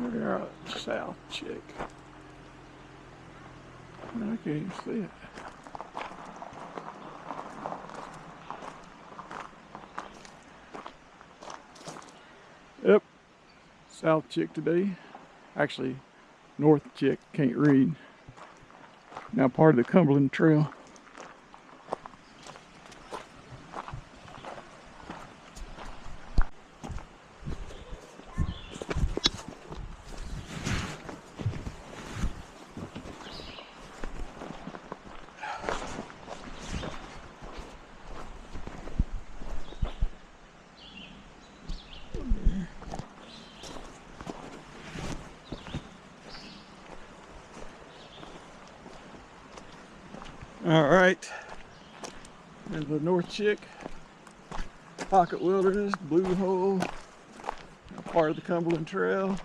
They're a South Chick. I can't even see it. Yep, South Chick today. Actually, North Chick, can't read. Now part of the Cumberland Trail. All right, there's the North Chick, Pocket Wilderness, Blue Hole, part of the Cumberland Trail.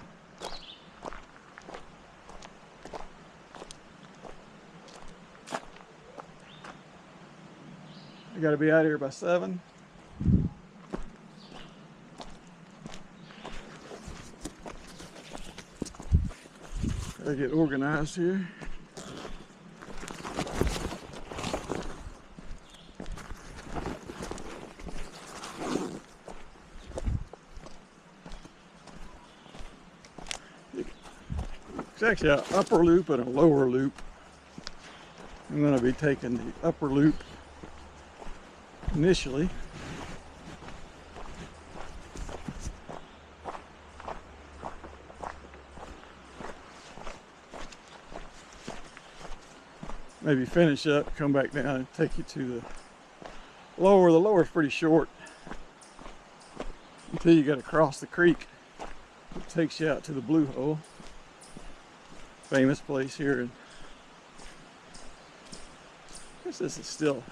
I gotta be out here by 7. Gotta get organized here. It's actually an upper loop and a lower loop. I'm going to be taking the upper loop initially. Maybe finish up, come back down and take you to the lower. The lower is pretty short until you got to cross the creek. It takes you out to the Blue Hole. Famous place here, and I guess this is still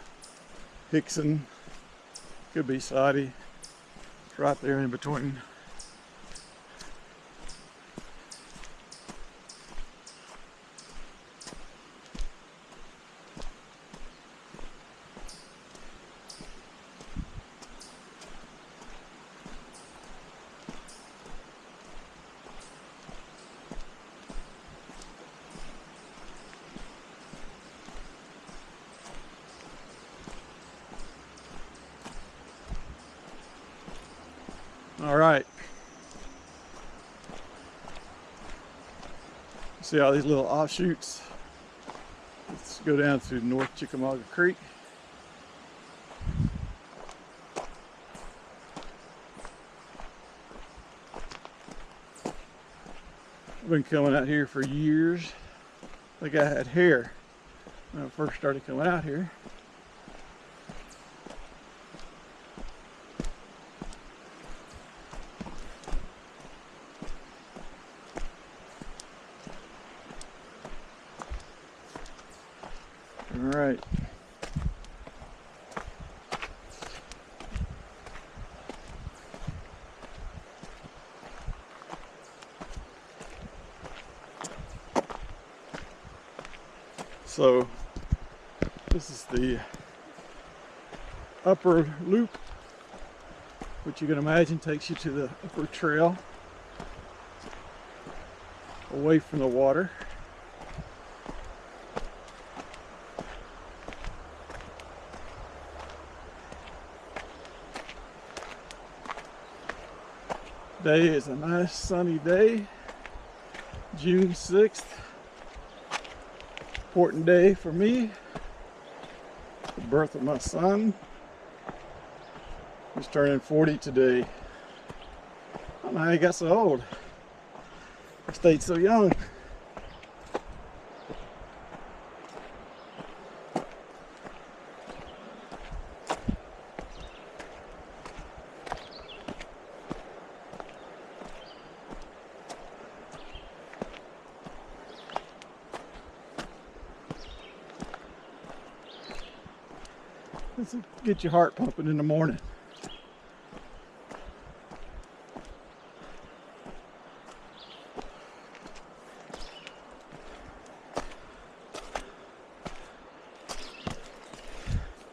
Hickson, could be Soddy. It's right there in between. All right. See all these little offshoots? Let's go down to North Chickamauga Creek. I've been coming out here for years. I think I had hair when I first started coming out here. All right. So this is the upper loop, which you can imagine takes you to the upper trail away from the water. Today is a nice sunny day, June 6th. Important day for me, the birth of my son. He's turning 40 today. I don't know how he got so old. I stayed so young. This will get your heart pumping in the morning.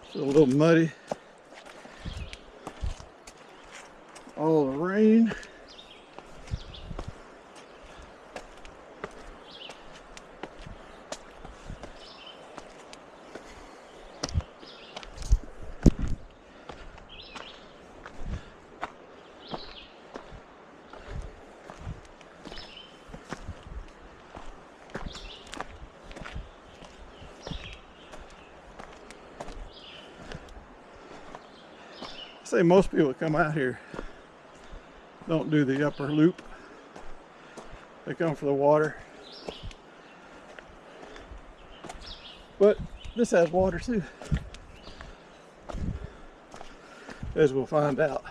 It's a little muddy. All the rain. say most people that come out here don't do the upper loop. They come for the water. But this has water too, as we'll find out.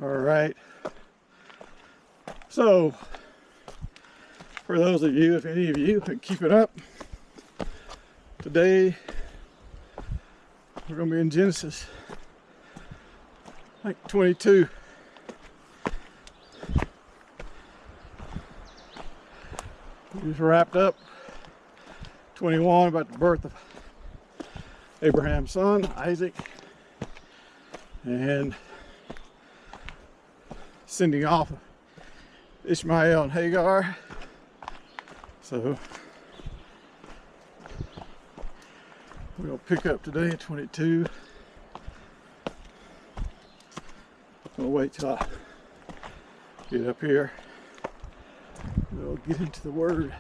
All right, so for those of you, if any of you can keep it up, today we're going to be in Genesis, like 22. We just wrapped up 21 about the birth of Abraham's son, Isaac, and sending off Ishmael and Hagar. So we'll pick up today at 22. We'll wait till I get up here. We'll get into the Word.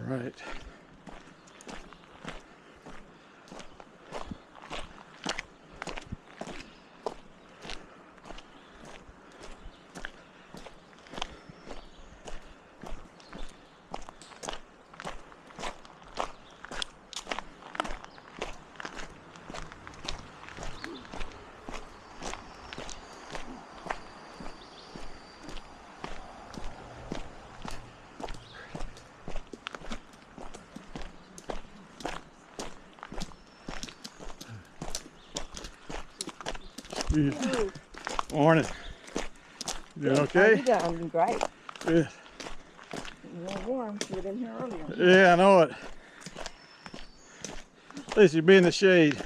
Right. Morning. You doing okay? I'm doing great. Good. It's a little warm. You were in here earlier. Yeah, I know it. At least you'd be in the shade.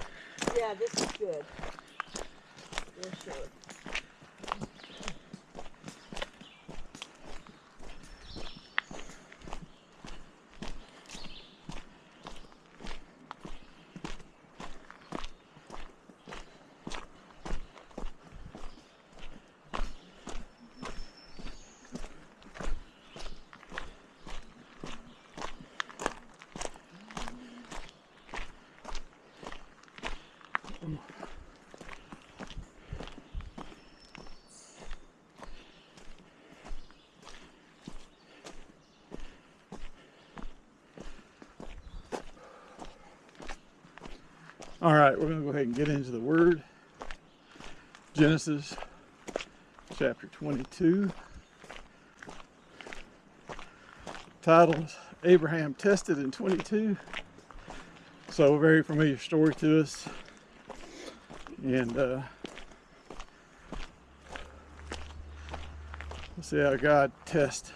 Yeah, this is good. For sure. All right, we're going to go ahead and get into the Word. Genesis chapter 22. Title is Abraham Tested in 22. So a very familiar story to us. And let's see how God tests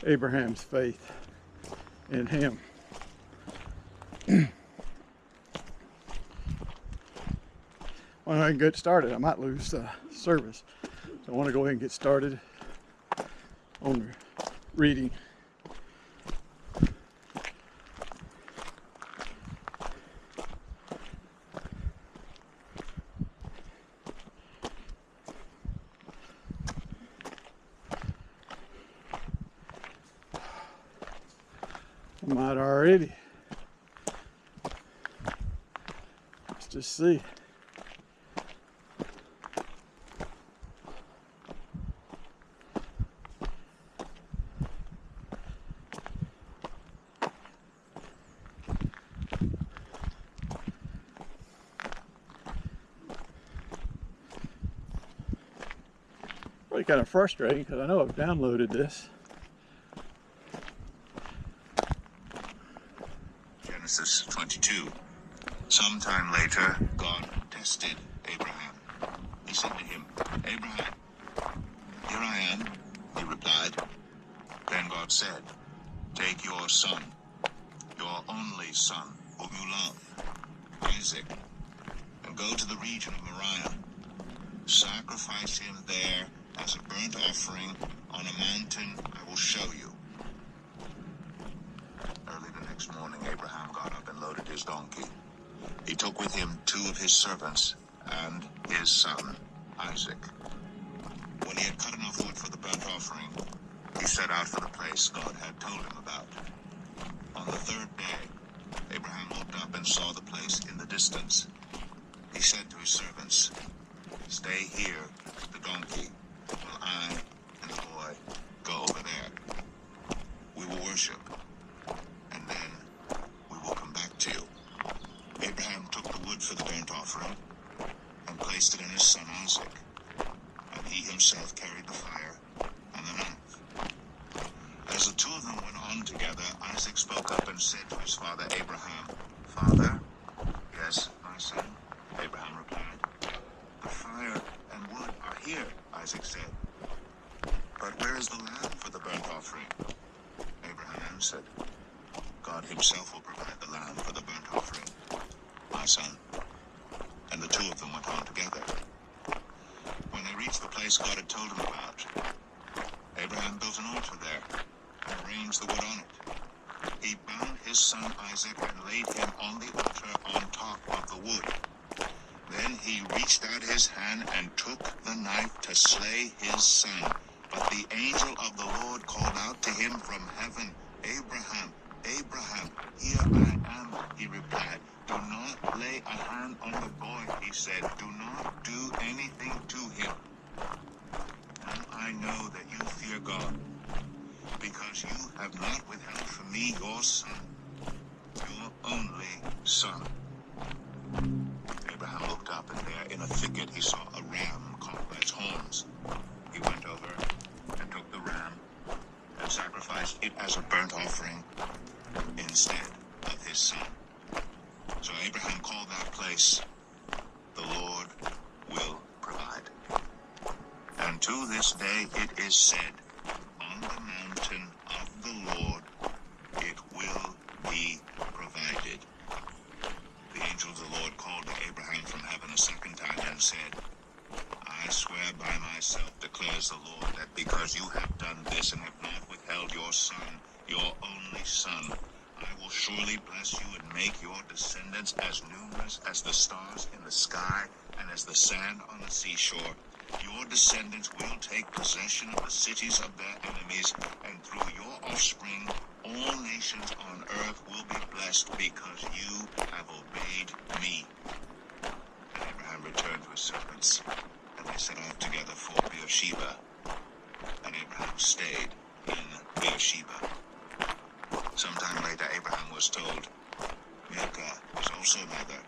Abraham's faith in him. When I get started, I might lose service. So I want to go ahead and get started on the reading. I might already. Let's just see. Really kind of frustrating because I know I've downloaded this Genesis 22. Sometime later, God tested Abraham. He said to him, Abraham, here I am, he replied. Then God said, take your son, your only son, whom you love, Isaac, and go to the region of Moriah. Sacrifice him there as a burnt offering on a mountain I will show you. Early the next morning, Abraham got up and loaded his donkey. He took with him 2 of his servants and his son, Isaac. When he had cut enough wood for the burnt offering, he set out for the place God had told him about. On the 3rd day, Abraham looked up and saw the place in the distance. He said to his servants, stay here, the donkey, while I and the boy go over there. We will worship, and then we will come back to you. Abraham took the wood for the burnt offering and placed it in his son Isaac, and he himself carried the fire and the knife. As the 2 of them went on together, Isaac spoke up and said to his father Abraham, Father? Yes, my son, Abraham replied. The fire and wood are here, Isaac said. But where is the lamb for the burnt offering? Abraham answered, God himself will provide the lamb for the burnt offering, my son. And the 2 of them went on together. When they reached the place God had told him about, Abraham built an altar there and arranged the wood on it. He bound his son Isaac and laid him on the altar on top of the wood. Then he reached out his hand and took the knife to slay his son. But the angel of the Lord called out to him from heaven, Abraham, Abraham, here I am, he replied. Do not lay a hand on the boy, he said. Do not do anything to him. Now I know that you fear God, because you have not withheld from me your son, your only son. Abraham looked up, and there in a thicket he saw a ram caught by its horns. He went over and took the ram and sacrificed it as a burnt offering instead of his son. So Abraham called that place, the Lord will provide. And to this day it is said, on the mountain of the Lord it will be provided. The angel of the Lord called to Abraham from heaven a second time and said, I swear by myself, declares the Lord, that because you have done this and have not withheld your son, your only son, I will surely bless you and make your descendants as numerous as the stars in the sky and as the sand on the seashore. Your descendants will take possession of the cities of their enemies, and through your offspring, all nations on earth will be blessed because you have obeyed me. And Abraham returned to his servants, and they set off together for Beersheba. And Abraham stayed in Beersheba. Sometime later, Abraham was told, Milcah is also mother.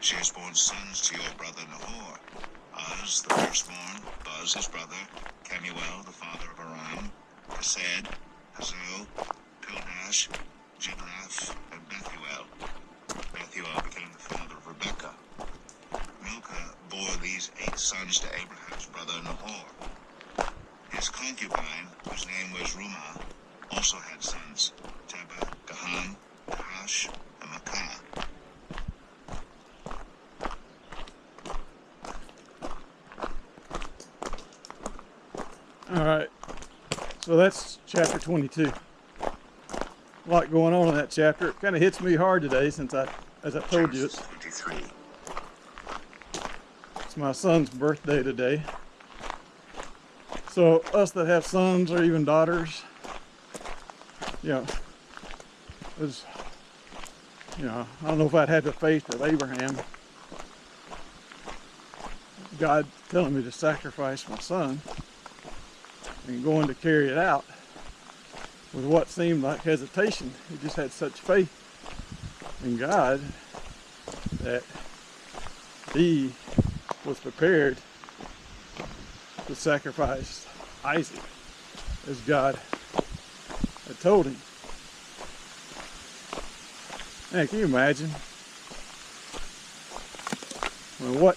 She has borne sons to your brother Nahor. Uz, the firstborn, Buz, his brother, Kemuel, the father of Aram, Kesed, Hazel, Pildash, Jidlaph, and Bethuel. Bethuel became the father of Rebekah. Milcah bore these 8 sons to Abraham's brother Nahor. His concubine, whose name was Rumah, also had sons, Teba, Gahan, Nahash, and Makah. All right, so that's chapter 22. A lot going on in that chapter. It kind of hits me hard today since as I told you, it's my son's birthday today. So us that have sons or even daughters, I don't know if I'd have the faith of Abraham. God telling me to sacrifice my son and going to carry it out with what seemed like hesitation. He just had such faith in God that he was prepared to sacrifice Isaac as God had told him. Man, can you imagine? I mean, what?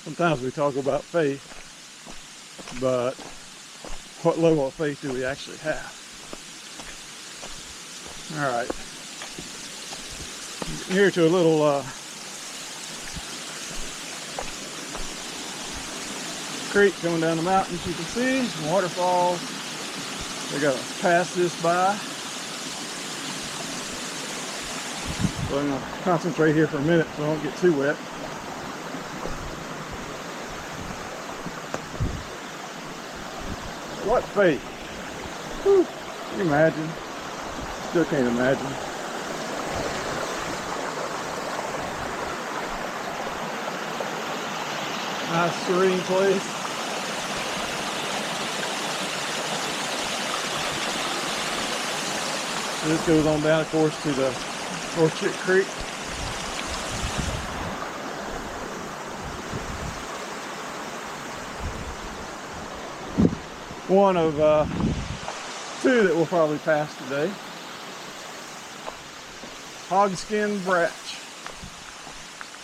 Sometimes we talk about faith, but what level of faith do we actually have? All right. Here to a little creek coming down the mountain, as you can see, some waterfalls. We gotta pass this by. So I'm gonna concentrate here for a minute so I don't get too wet. What faith? Whew. Can you imagine? Still can't imagine. Nice serene place. This goes on down, of course, to the North Chick Creek. One of two that we'll probably pass today. Hogskin Bratch.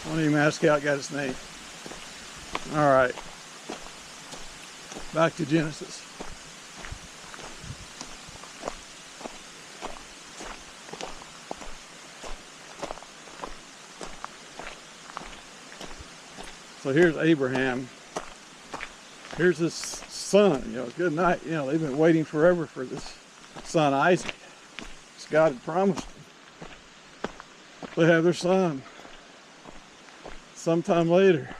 I won't even ask how it got its name. All right, back to Genesis. So here's Abraham. Here's his son. You know, good night. You know, they've been waiting forever for this son Isaac. As God had promised them. They have their son. Sometime later,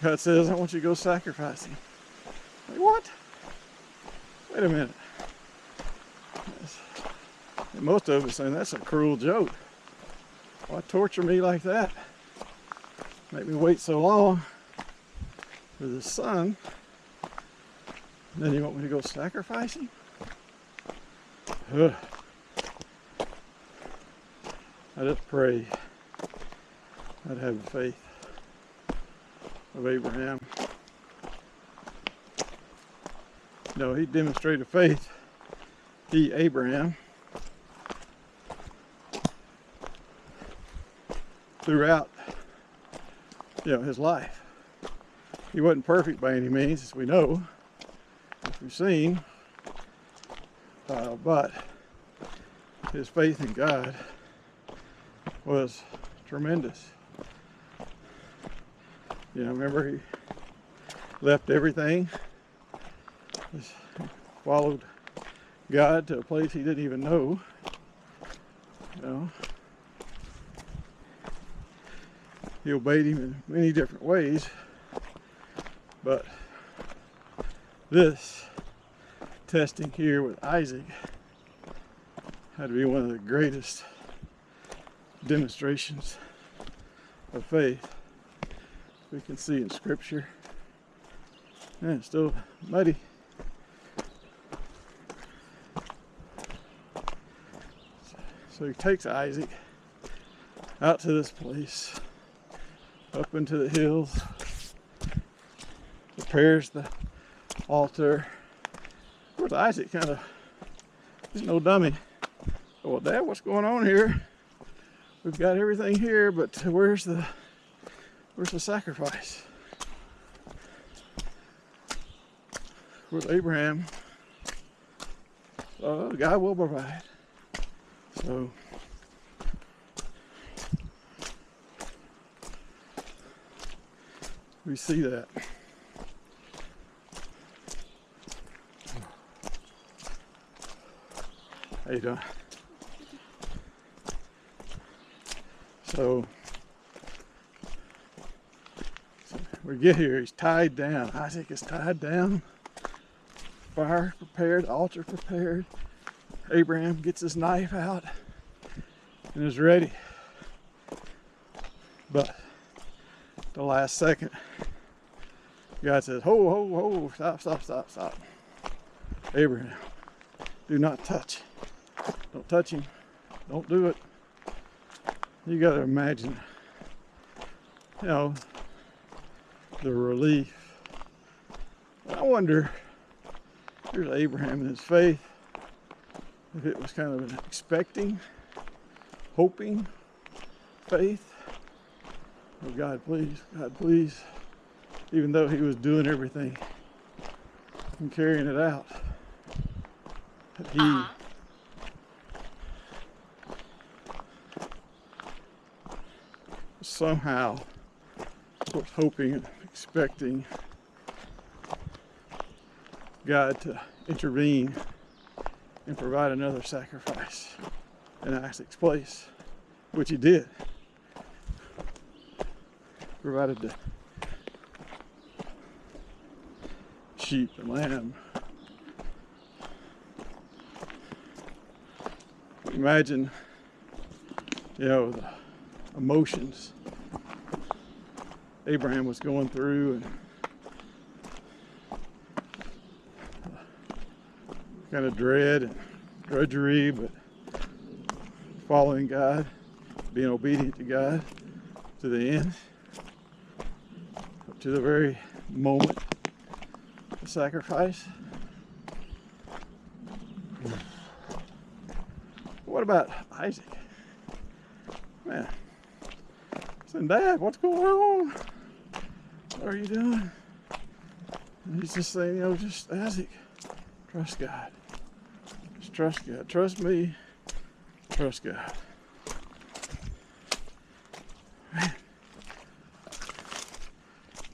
God says, I want you to go sacrifice him. Like, what? Wait a minute. And most of us saying that's a cruel joke. Why torture me like that? Make me wait so long for the son. And then you want me to go sacrifice him? Ugh. I just pray I'd have the faith of Abraham. No, he demonstrated faith. He, Abraham, throughout, his life. He wasn't perfect by any means, as we know, as we've seen, but his faith in God was tremendous. Remember, he left everything, followed God to a place he didn't even know. He obeyed him in many different ways, but this testing here with Isaac had to be one of the greatest demonstrations of faith we can see in Scripture. And it's still muddy. So he takes Isaac out to this place, up into the hills, prepares the altar. Of course, Isaac he's no dummy. Oh, well, Dad, what's going on here? We've got everything here, but where's the sacrifice? With Abraham, God will provide. So we see that. How you doing? So we get here, he's tied down. Isaac is tied down. Fire prepared, altar prepared. Abraham gets his knife out and is ready. But the last second, God says, ho, ho, ho, stop. Abraham, do not touch. Don't touch him. Don't do it. You got to imagine, the relief. I wonder, here's Abraham in his faith, if it was kind of an expecting hoping, faith. Oh God, please. Even though he was doing everything and carrying it out, that he somehow was hoping and expecting God to intervene and provide another sacrifice in Isaac's place, which he did. Provided the sheep and lamb. Imagine, the emotions Abraham was going through, and kind of dread and drudgery, but following God, being obedient to God to the end, up to the very moment of sacrifice. What about Isaac? Man, I said, Dad, what's going on? What are you doing? And he's just saying, just Isaac, trust God. Just trust God. Trust me. Trust God. Man.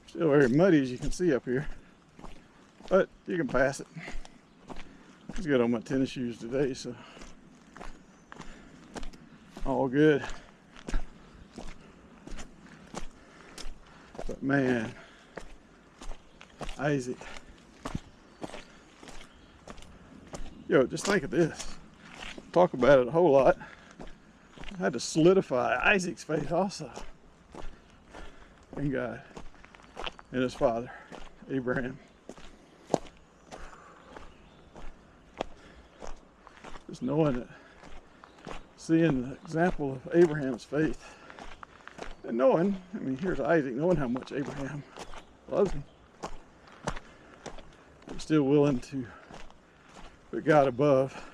Still very muddy, as you can see up here, but you can pass it. I was good on my tennis shoes today, so all good. But man, Isaac, just think of this. Talk about it a whole lot. I had to solidify Isaac's faith also in God and his father, Abraham. Just knowing that, seeing the example of Abraham's faith, and knowing, here's Isaac, knowing how much Abraham loves him. I'm still willing to put God above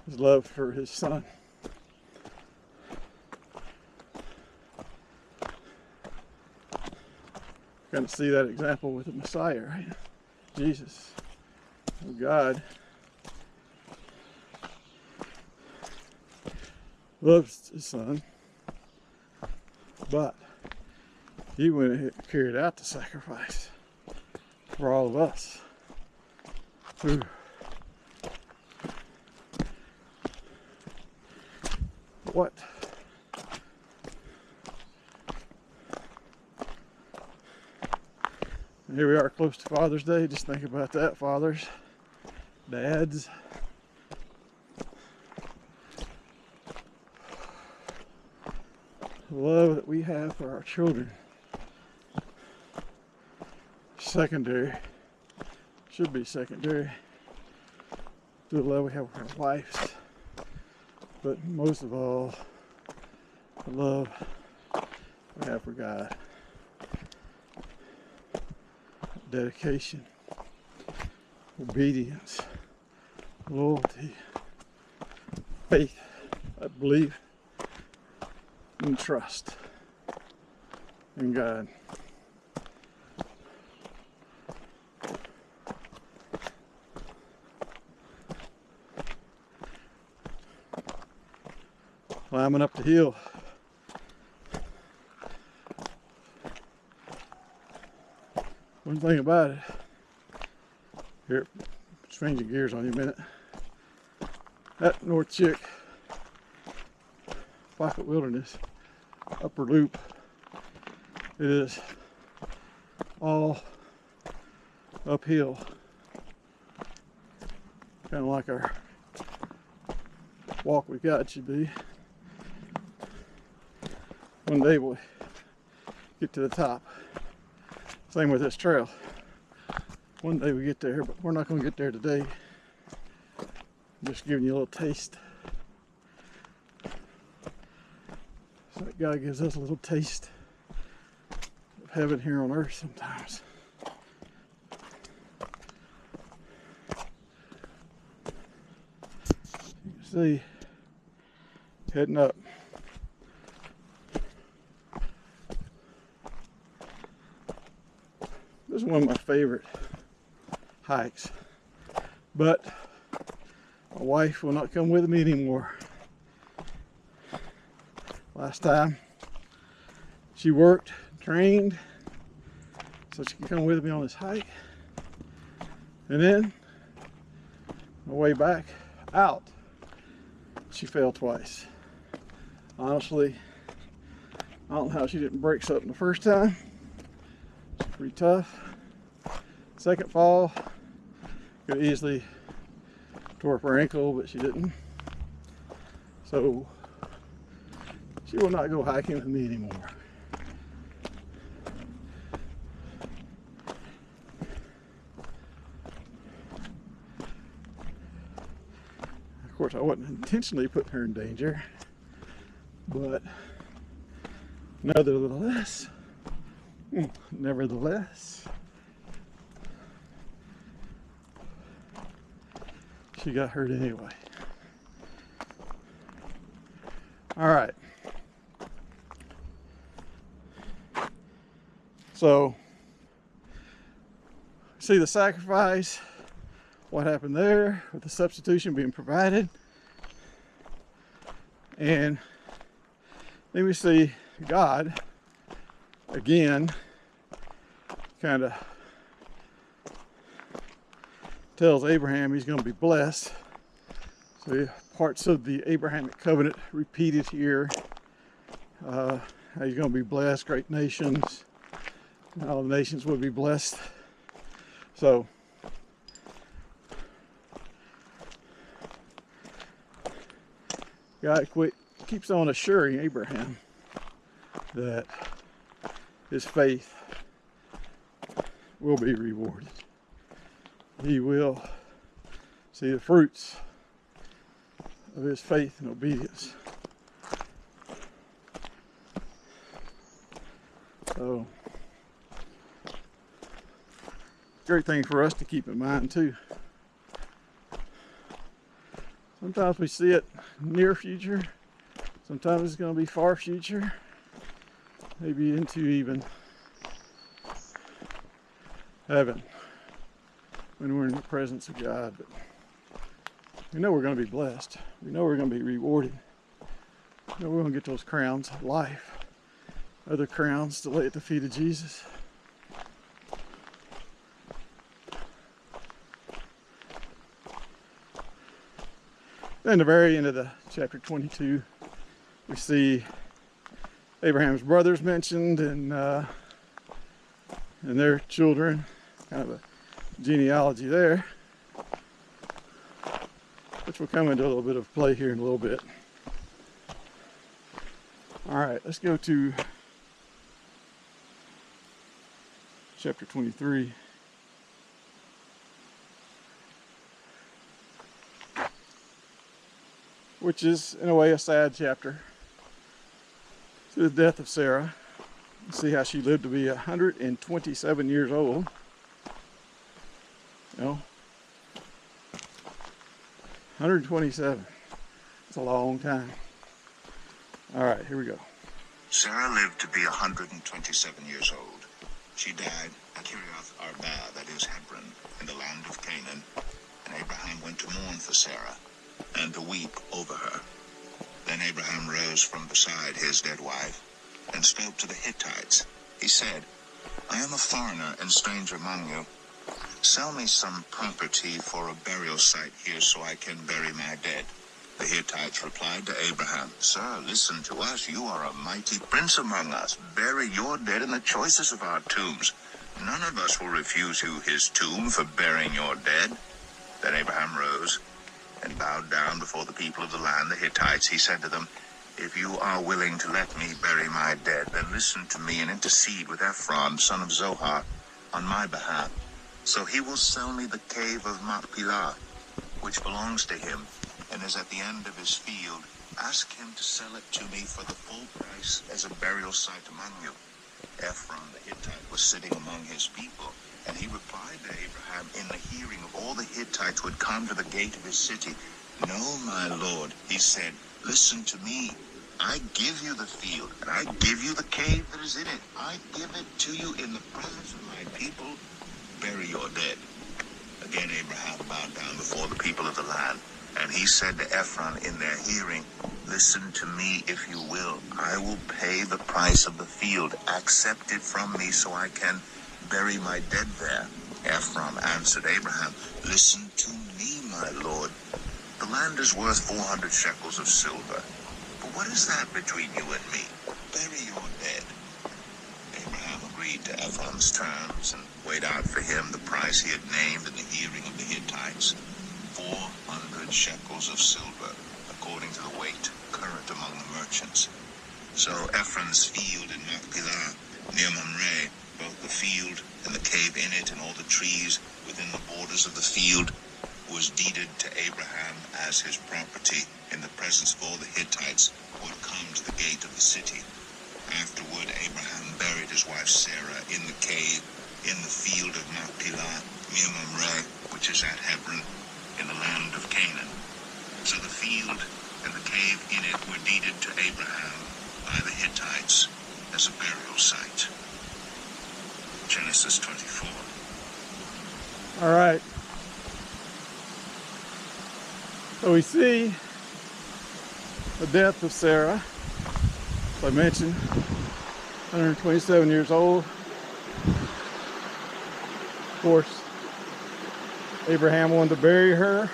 his love for his son. Kind of see that example with the Messiah, right? Jesus, God, loves his son, but he went and carried out the sacrifice for all of us. Ooh. What? And here we are close to Father's Day. Just think about that, fathers, dads. The love that we have for our children, secondary, should be secondary to the love we have for our wives, but most of all, the love we have for God. Dedication, obedience, loyalty, faith, belief, and trust in God. Climbing up the hill. One thing about it, here, changing gears on you a minute. That North Chick Pocket Wilderness upper loop is all uphill, kind of like our walk with God should be. One day we'll get to the top. Same with this trail. One day we get there, but we're not going to get there today. I'm just giving you a little taste. So that God gives us a little taste of heaven here on earth sometimes. You can see heading up. This is one of my favorite hikes, but my wife will not come with me anymore. Last time she worked, trained, so she could come with me on this hike. And then, on the way back out, she fell twice. Honestly, I don't know how she didn't break something the first time. It's pretty tough. Second fall, could easily tore up her ankle, but she didn't. So, she will not go hiking with me anymore. Of course, I wasn't intentionally putting her in danger, but nevertheless, she got hurt anyway. All right. So, see the sacrifice, what happened there with the substitution being provided. And then we see God again kind of tells Abraham he's going to be blessed. So parts of the Abrahamic covenant repeated here. How he's going to be blessed, great nations. All the nations will be blessed. So, God keeps on assuring Abraham that his faith will be rewarded. He will see the fruits of his faith and obedience. So, great thing for us to keep in mind too. Sometimes we see it near future, sometimes it's going to be far future, maybe into even heaven when we're in the presence of God. But we know we're going to be blessed. We know we're going to be rewarded. We know we're going to get those crowns of life, other crowns to lay at the feet of Jesus. Then the very end of the chapter 22, we see Abraham's brothers mentioned and their children, kind of a genealogy there, which will come into a little bit of play here in a little bit. All right, let's go to chapter 23. Which is, in a way, a sad chapter. To the death of Sarah. You see how she lived to be 127 years old. You know, 127. It's a long time. All right, here we go. Sarah lived to be 127 years old. She died at Kiriath Arba, that is Hebron, in the land of Canaan. And Abraham went to mourn for Sarah and to weep over her. Then Abraham rose from beside his dead wife and spoke to the Hittites. He said, I am a foreigner and stranger among you. Sell me some property for a burial site here so I can bury my dead. The Hittites replied to Abraham, Sir, listen to us. You are a mighty prince among us. Bury your dead in the choicest of our tombs. None of us will refuse you his tomb for burying your dead. Then Abraham rose and bowed down before the people of the land, the Hittites. He said to them, If you are willing to let me bury my dead, then listen to me and intercede with Ephron, son of Zohar, on my behalf. So he will sell me the cave of Machpelah, which belongs to him, and is at the end of his field. Ask him to sell it to me for the full price as a burial site among you. Ephron the Hittite was sitting among his people, and he replied to Abraham in the hearing of all the Hittites who had come to the gate of his city, No, my lord, he said, listen to me. I give you the field, and I give you the cave that is in it. I give it to you in the presence of my people. Bury your dead. Again, Abraham bowed down before the people of the land, and he said to Ephron in their hearing, listen to me if you will. I will pay the price of the field. Accept it from me so I can bury my dead there. Ephron answered Abraham, listen to me, my lord. The land is worth 400 shekels of silver. But what is that between you and me? Bury your dead. Abraham agreed to Ephron's terms and weighed out for him the price he had named in the hearing of the Hittites, 400 shekels of silver, according to the weight current among the merchants. So Ephron's field in Machpelah, near Mamre, both the field and the cave in it and all the trees within the borders of the field, was deeded to Abraham as his property in the presence of all the Hittites who had come to the gate of the city. Afterward, Abraham buried his wife Sarah in the cave in the field of Machpelah, near Mamre, which is at Hebron, in the land of Canaan. So the field and the cave in it were deeded to Abraham by the Hittites as a burial site. Genesis 24. All right. So we see the death of Sarah, as I mentioned, 127 years old. Of course, Abraham wanted to bury her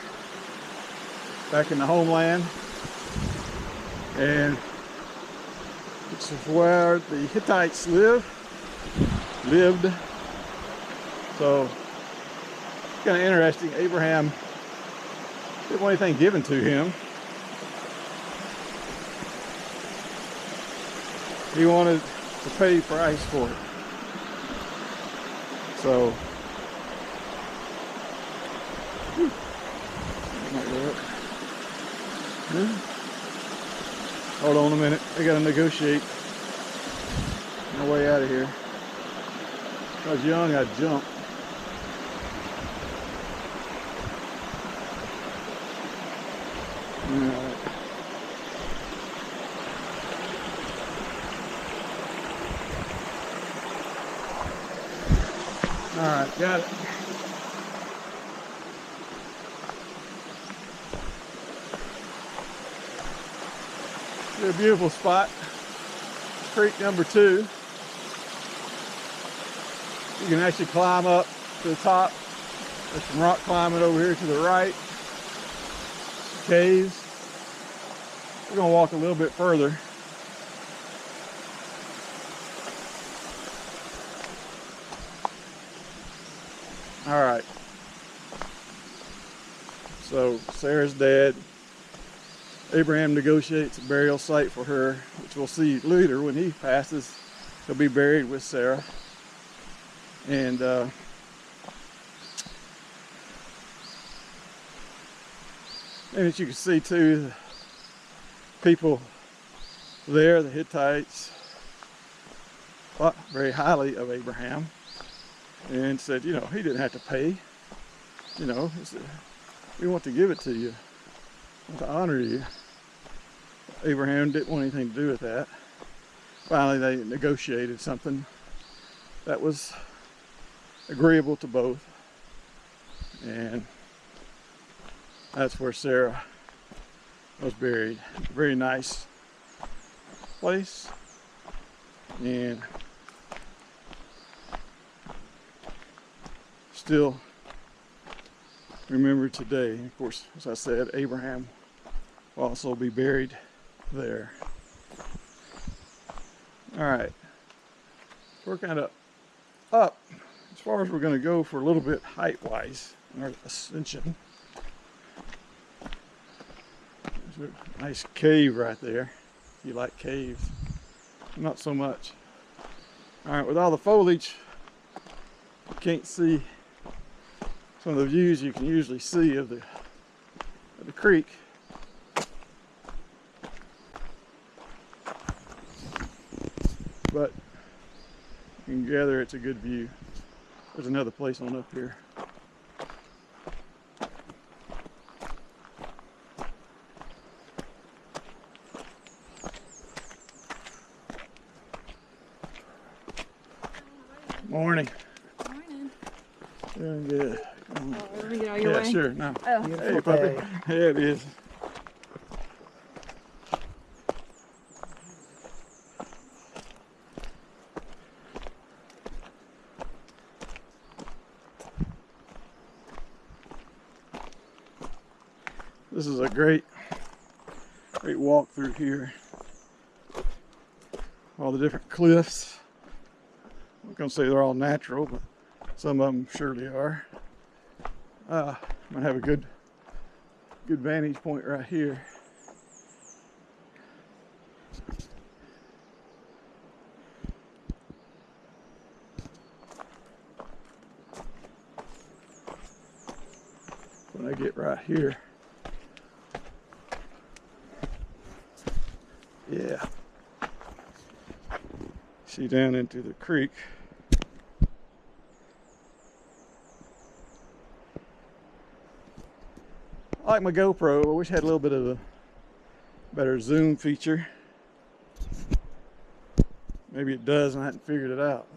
back in the homeland, and this is where the Hittites lived. So it's kind of interesting. Abraham didn't want anything given to him. He wanted to pay price for it. So hold on a minute. I gotta negotiate my way out of here. When I was young, I'd jump. Alright. Alright, got it. It's a beautiful spot. Creek number 2. You can actually climb up to the top. There's some rock climbing over here to the right. Caves. We're going to walk a little bit further. All right. So Sarah's dead. Abraham negotiates a burial site for her, which we'll see later when he passes. He'll be buried with Sarah. And as you can see too, the people there, the Hittites, thought very highly of Abraham and said, you know, he didn't have to pay. You know, we want to give it to you, we want to honor you. Abraham didn't want anything to do with that. Finally, they negotiated something that was agreeable to both, and that's where Sarah was buried. Very nice place, and still remembered today. Of course, as I said, Abraham will also be buried there. All right, we're kind of up as far as we're going to go for a little bit height-wise in our ascension. There's a nice cave right there. If you like caves, not so much. All right, with all the foliage, you can't see some of the views you can usually see of the creek. But you can gather it's a good view. There's another place on up here. Morning. Morning. Doing good. Oh, let me get out of your Yeah, way. sure. No. Oh, Hey, puppy. Yeah, it is. This is a great walk through here. All the different cliffs. I'm not gonna say they're all natural, but some of them surely are. I'm gonna have a good vantage point right here. When I get right here. Yeah. See down into the creek. I like my GoPro. I wish it had a little bit of a better zoom feature. Maybe it does and I hadn't figured it out.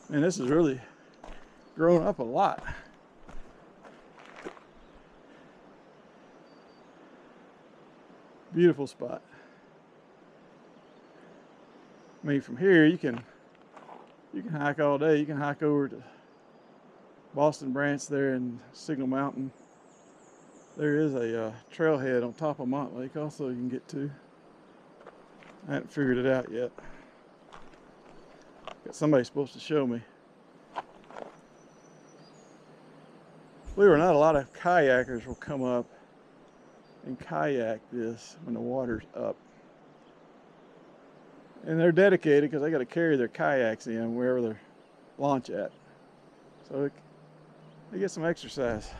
Man, this has really grown up a lot. Beautiful spot. I mean, from here you can hike all day. You can hike over to Boston Branch there in Signal Mountain. There is a trailhead on top of Mont Lake also you can get to. I haven't figured it out yet. Got somebody supposed to show me. Believe it or not, a lot of kayakers will come up and kayak this when the water's up. And they're dedicated because they got to carry their kayaks in wherever they launch at. So they get some exercise.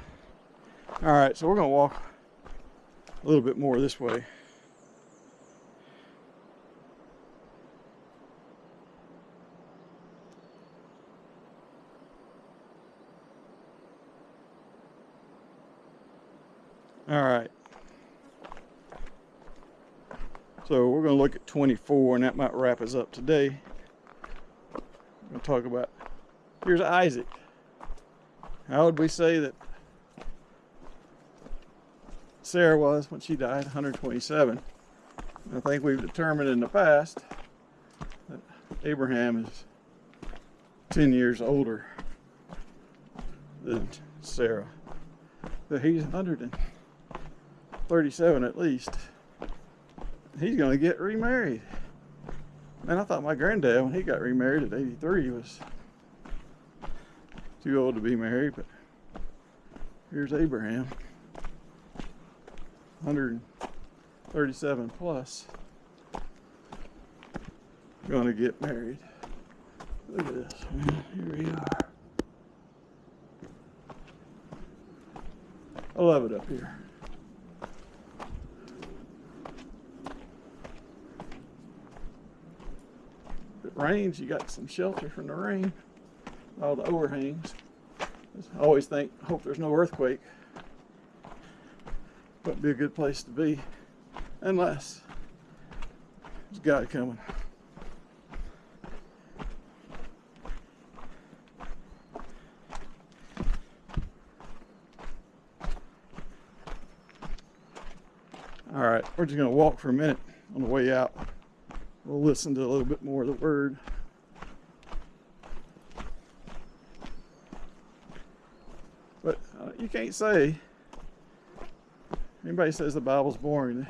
All right, so we're gonna walk a little bit more this way. All right. So we're gonna look at 24 and that might wrap us up today. We're gonna talk about, here's Isaac. How would we say that Sarah was when she died? 127. I think we've determined in the past that Abraham is 10 years older than Sarah. But he's 137 at least. He's going to get remarried. Man, I thought my granddad, when he got remarried at 83, was too old to be married, but here's Abraham. 137 plus, going to get married. Look at this, man. Here we are. I love it up here. If it rains, you got some shelter from the rain. All the overhangs. I always hope there's no earthquake. Wouldn't be a good place to be unless there's God coming. All right, we're just going to walk for a minute on the way out. We'll listen to a little bit more of the word. But you can't say, anybody says the Bible's boring, they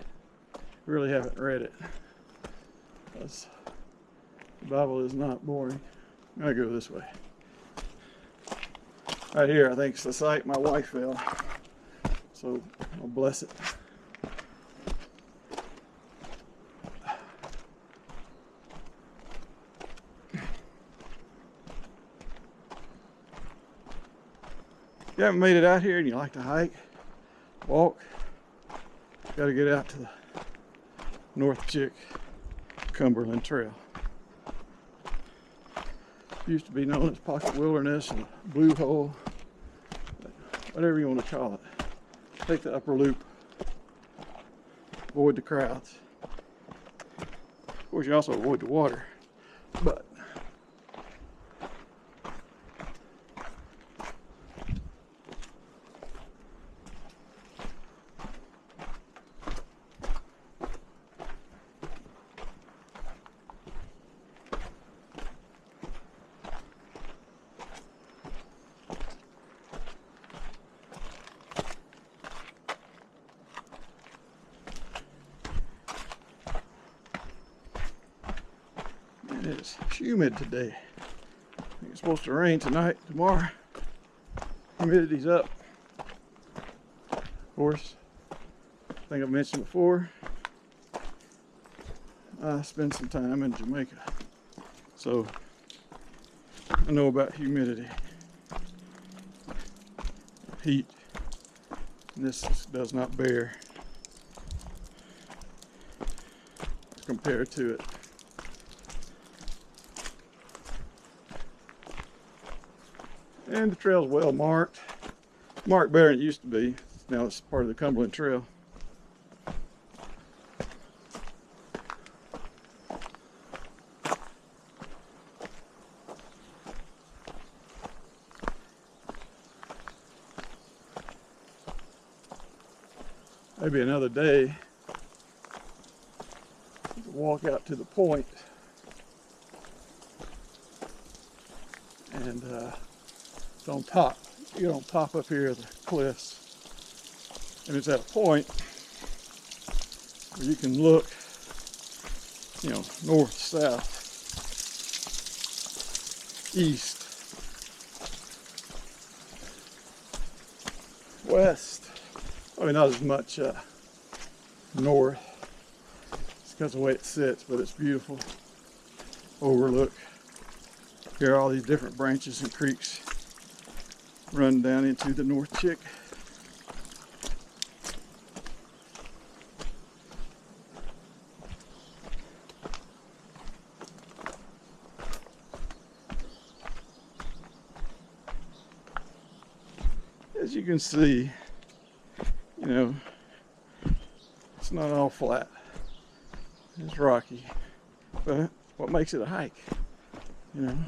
really haven't read it. Because the Bible is not boring. I'm going to go this way. Right here, I think it's the site my wife fell. So I'll bless it. If you haven't made it out here and you like to hike, walk, got to get out to the North Chick Cumberland Trail. It used to be known as Pocket Wilderness and Blue Hole, whatever you want to call it. Take the upper loop, avoid the crowds. Of course, you also avoid the water, but It's humid today. I think it's supposed to rain tonight, tomorrow. Humidity's up. Of course, I think I've mentioned before, I spent some time in Jamaica, so I know about humidity, heat, and this does not bear compared to it. And the trail's well marked better than it used to be. Now it's part of the Cumberland Trail. Maybe another day to walk out to the point and it's on top. You get on top up here of the cliffs, and it's at a point where you can look, you know, north, south, east, west. I mean, not as much north. It's because of the way it sits, but it's beautiful. Overlook. Here are all these different branches and creeks run down into the North Chick. As you can see, you know, it's not all flat. It's rocky, but what makes it a hike, you know?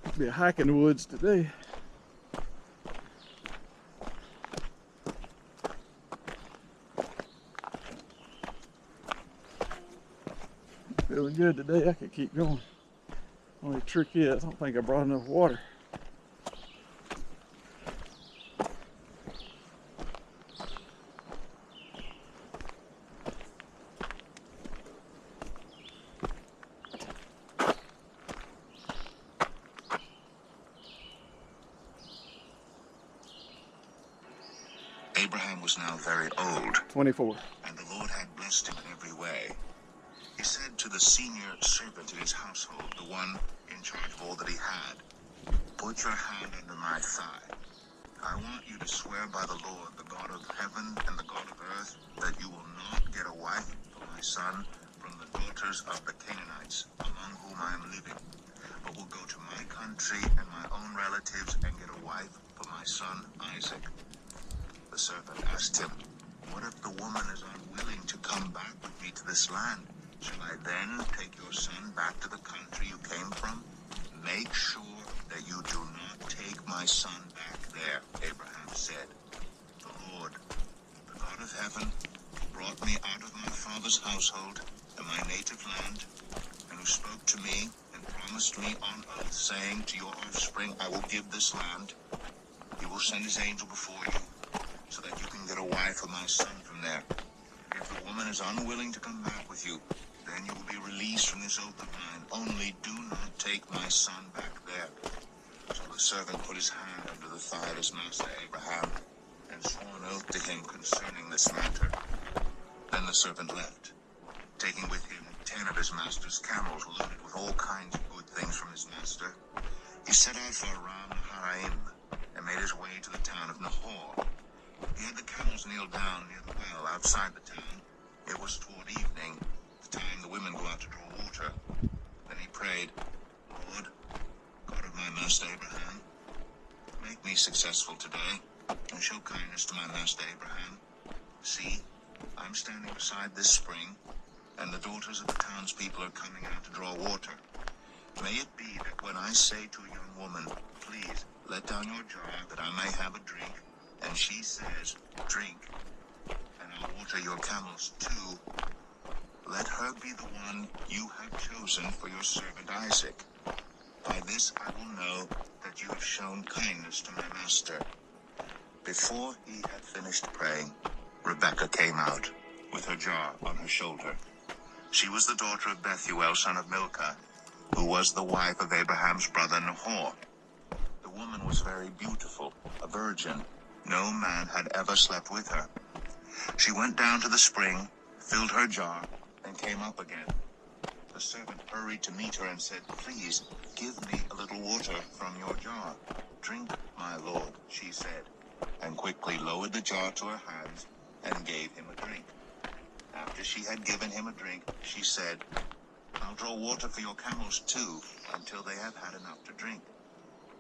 It'd be a hike in the woods today. Feeling good today. I could keep going. Only trick is, I don't think I brought enough water. Abraham was now very old, 24. and the Lord had blessed him in every way. He said to the senior servant in his household, the one in charge of all that he had, "Put your hand under my thigh. I want you to swear by the Lord, the God of heaven and the God of earth, that you will not get a wife for my son from the daughters of the Canaanites, among whom I am living, but will go to my country and my own relatives and get a wife for my son Isaac." The servant asked him, "What if the woman is unwilling to come back with me to this land? Shall I then take your son back to the country you came from? Make sure that you do not take my son back there," Abraham said. "The Lord, the God of heaven, who brought me out of my father's household and my native land, and who spoke to me and promised me on oath, saying, 'To your offspring I will give this land,' he will send his angel before you, so that you can get a wife for my son from there. If the woman is unwilling to come back with you, then you will be released from this oath of mine. Only do not take my son back there." So the servant put his hand under the thigh of his master Abraham and swore an oath to him concerning this matter. Then the servant left, taking with him 10 of his master's camels loaded with all kinds of good things from his master. He set out for Aram Naharaim and made his way to the town of Nahor. He had the camels kneel down near the well outside the town. It was toward evening, the time the women go out to draw water. Then he prayed, "Lord, God of my master Abraham, make me successful today, and show kindness to my master Abraham. See, I'm standing beside this spring, and the daughters of the townspeople are coming out to draw water. May it be that when I say to a young woman, 'Please, let down your jar that I may have a drink,' and she says, 'Drink, and I'll water your camels too,' let her be the one you have chosen for your servant Isaac. By this I will know that you have shown kindness to my master." Before he had finished praying, Rebekah came out with her jar on her shoulder. She was the daughter of Bethuel, son of Milcah, who was the wife of Abraham's brother Nahor. The woman was very beautiful, a virgin. No man had ever slept with her. She went down to the spring, filled her jar, and came up again. The servant hurried to meet her and said, "Please, give me a little water from your jar." "Drink, my lord," she said, and quickly lowered the jar to her hands and gave him a drink. After she had given him a drink, she said, "I'll draw water for your camels too, until they have had enough to drink."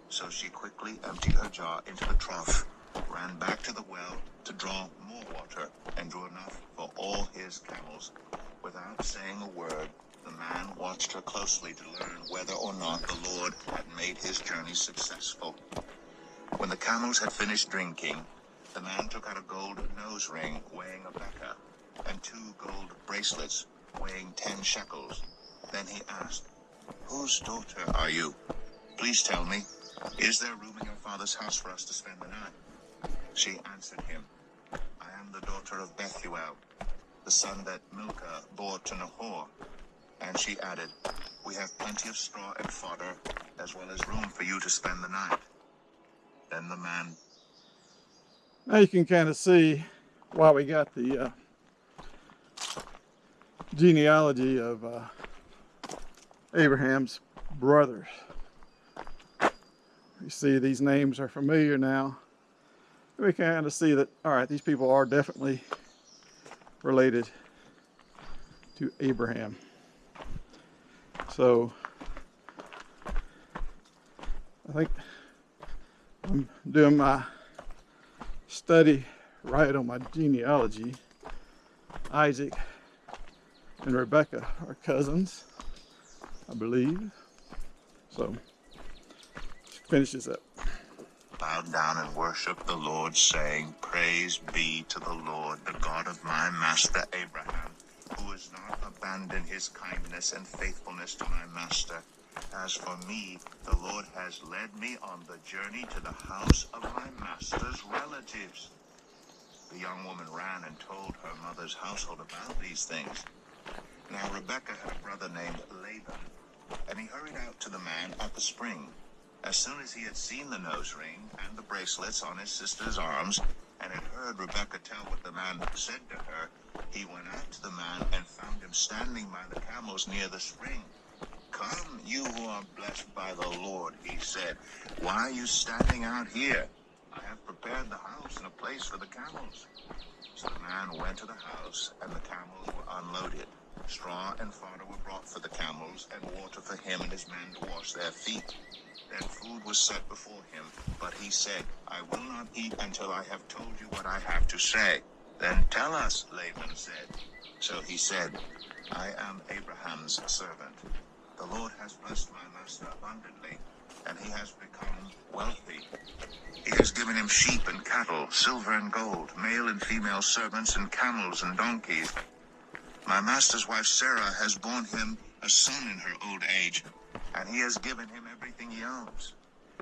So she quickly emptied her jar into the trough, ran back to the well to draw more water, and drew enough for all his camels. Without saying a word, the man watched her closely to learn whether or not the Lord had made his journey successful. When the camels had finished drinking, the man took out a gold nose ring weighing a beka, and 2 gold bracelets weighing 10 shekels. Then he asked, "Whose daughter are you? Please tell me, is there room in your father's house for us to spend the night?" She answered him, "I am the daughter of Bethuel, the son that Milcah bore to Nahor." And she added, "We have plenty of straw and fodder, as well as room for you to spend the night." Then the man... Now you can kind of see why we got the genealogy of Abraham's brothers. You see these names are familiar now. We kind of see that, all right, these people are definitely related to Abraham. So I think I'm doing my study right on my genealogy. Isaac and Rebecca are cousins, I believe. So finish this up. Bowed down and worshiped the Lord, saying, "Praise be to the Lord, the God of my master Abraham, who has not abandoned his kindness and faithfulness to my master. As for me, the Lord has led me on the journey to the house of my master's relatives." The young woman ran and told her mother's household about these things. Now Rebekah had a brother named Laban, and he hurried out to the man at the spring. As soon as he had seen the nose ring and the bracelets on his sister's arms, and had heard Rebekah tell what the man said to her, he went out to the man and found him standing by the camels near the spring. "Come, you who are blessed by the Lord," he said. "Why are you standing out here? I have prepared the house and a place for the camels." So the man went to the house, and the camels were unloaded. Straw and fodder were brought for the camels, and water for him and his men to wash their feet. Then food was set before him, but he said, "I will not eat until I have told you what I have to say." "Then tell us," Laban said. So he said, "I am Abraham's servant. The Lord has blessed my master abundantly, and he has become wealthy. He has given him sheep and cattle, silver and gold, male and female servants, and camels and donkeys. My master's wife Sarah has borne him a son in her old age, and he has given him everything he owns.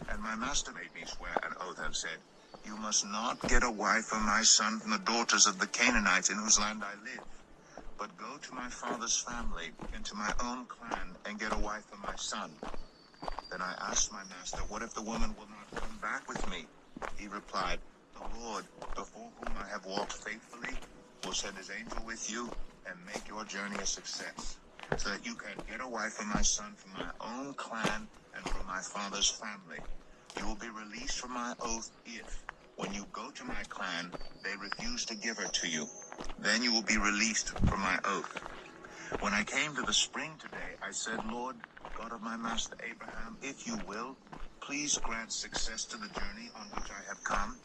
And my master made me swear an oath and said, 'You must not get a wife for my son from the daughters of the Canaanites in whose land I live, but go to my father's family and to my own clan and get a wife for my son.' Then I asked my master, 'What if the woman will not come back with me?' He replied, 'The Lord, before whom I have walked faithfully, will send his angel with you and make your journey a success, so that you can get a wife for my son from my own clan and from my father's family. You will be released from my oath if, when you go to my clan, they refuse to give her to you. Then you will be released from my oath.' When I came to the spring today, I said, 'Lord, God of my master Abraham, if you will, please grant success to the journey on which I have come.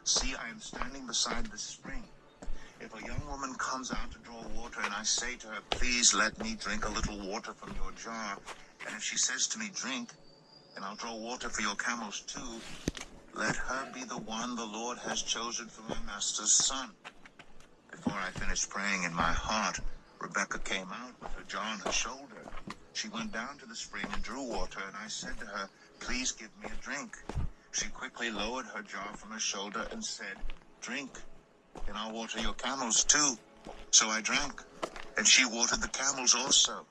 See, I am standing beside the spring. If a young woman comes out to draw water, and I say to her, "Please let me drink a little water from your jar," and if she says to me, "Drink, and I'll draw water for your camels too," let her be the one the Lord has chosen for my master's son." Before I finished praying in my heart, Rebekah came out with her jar on her shoulder. She went down to the spring and drew water, and I said to her, "Please give me a drink." She quickly lowered her jar from her shoulder and said, "Drink, and I'll water your camels too." So I drank, and she watered the camels also.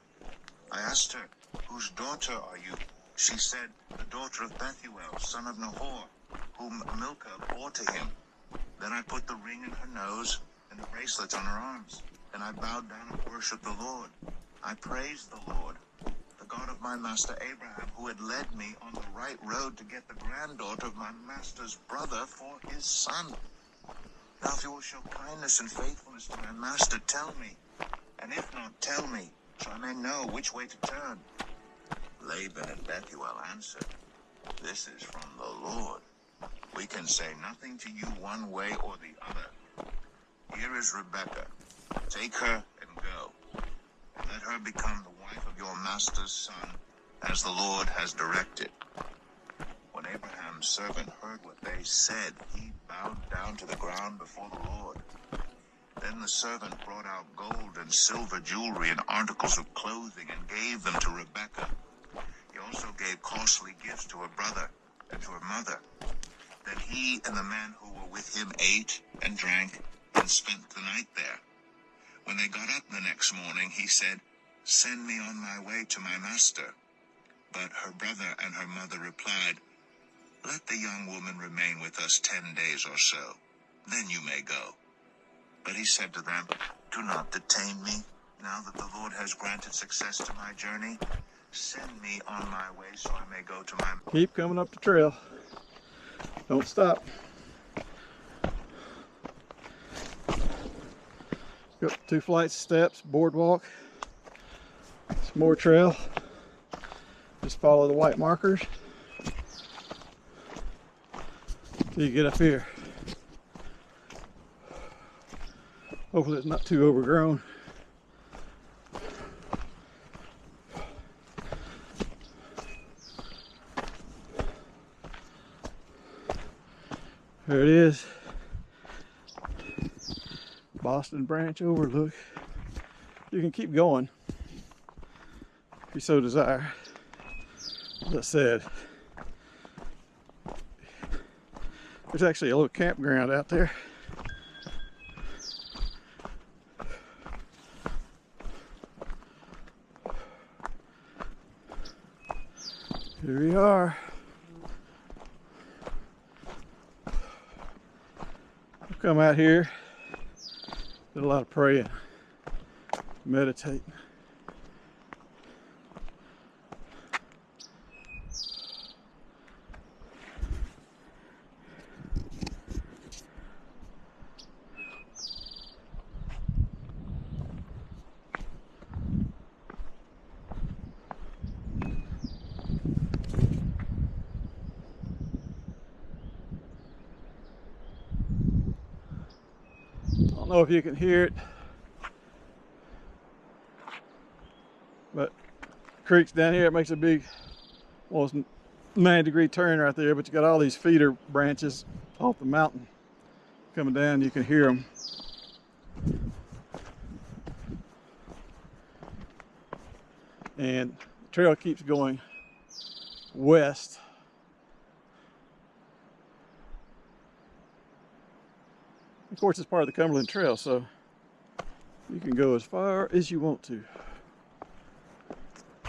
I asked her, whose daughter are you? She said, the daughter of Bethuel, son of Nahor, whom Milcah bore to him. Then I put the ring in her nose and the bracelets on her arms, and I bowed down and worshipped the Lord. I praised the Lord, the God of my master Abraham, who had led me on the right road to get the granddaughter of my master's brother for his son. Now if you will show kindness and faithfulness to my master, tell me, and if not, tell me, so I may know which way to turn. Laban and Bethuel answered, this is from the Lord. We can say nothing to you one way or the other. Here is Rebekah. Take her and go. And let her become the wife of your master's son, as the Lord has directed. When Abraham's servant heard what they said, he bowed down to the ground before the Lord. Then the servant brought out gold and silver jewelry and articles of clothing and gave them to Rebekah. He also gave costly gifts to her brother and to her mother. Then he and the men who were with him ate and drank and spent the night there. When they got up the next morning, he said, send me on my way to my master. But her brother and her mother replied, let the young woman remain with us 10 days or so. Then you may go. But he said to them, do not detain me, now that the Lord has granted success to my journey. Send me on my way so I may go to my... Keep coming up the trail. Don't stop. Go up 2 flights of steps, boardwalk. Some more trail. Just follow the white markers till you get up here. Hopefully it's not too overgrown. There it is. Boston Branch Overlook. You can keep going if you so desire. As I said, there's actually a little campground out there. Here we are. I've come out here, did a lot of praying, meditating. I don't know if you can hear it, but the creek's down here. It makes a big, almost 90-degree turn right there, but you got all these feeder branches off the mountain coming down. You can hear them. And the trail keeps going west. Of course, it's part of the Cumberland Trail, so you can go as far as you want to.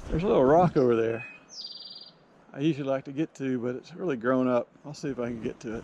There's a little rock over there I usually like to get to, but it's really grown up. I'll see if I can get to it.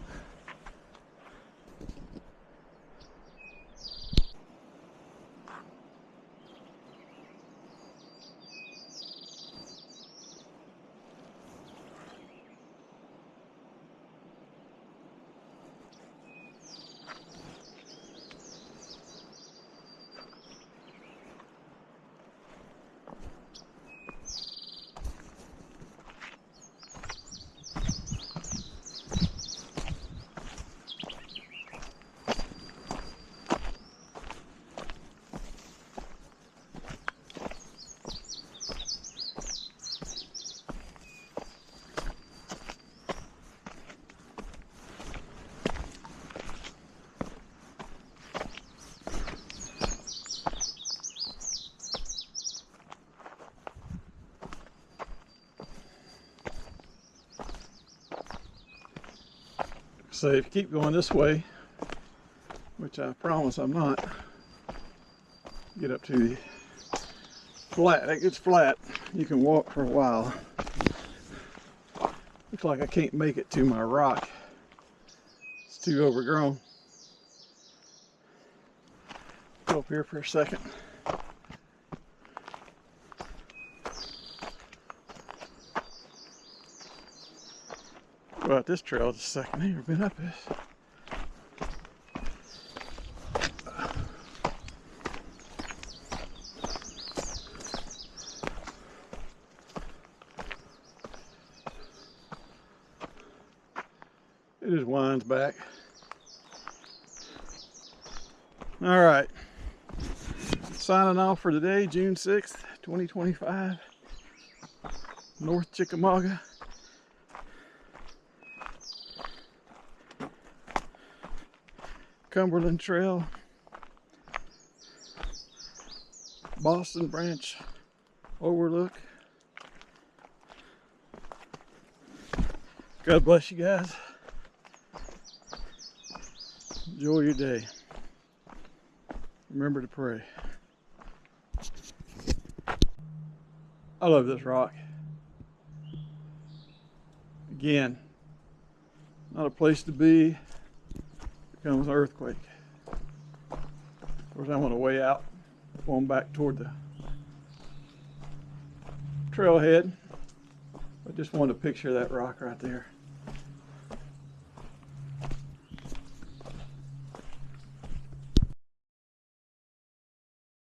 So if you keep going this way, which I promise I'm not, Get up to the flat. That gets flat. You can walk for a while. Looks like I can't make it to my rock. It's too overgrown. Go up here for a second. Go out this trail just a second. I've never been up this. It just winds back. All right. Signing off for today, June 6th, 2025. North Chickamauga. Cumberland Trail. Boston Branch Overlook. God bless you guys. Enjoy your day. Remember to pray. I love this rock. Again, not a place to be. Becomes an earthquake. Of course, I want to way out, going back toward the trailhead. I just wanted to picture that rock right there.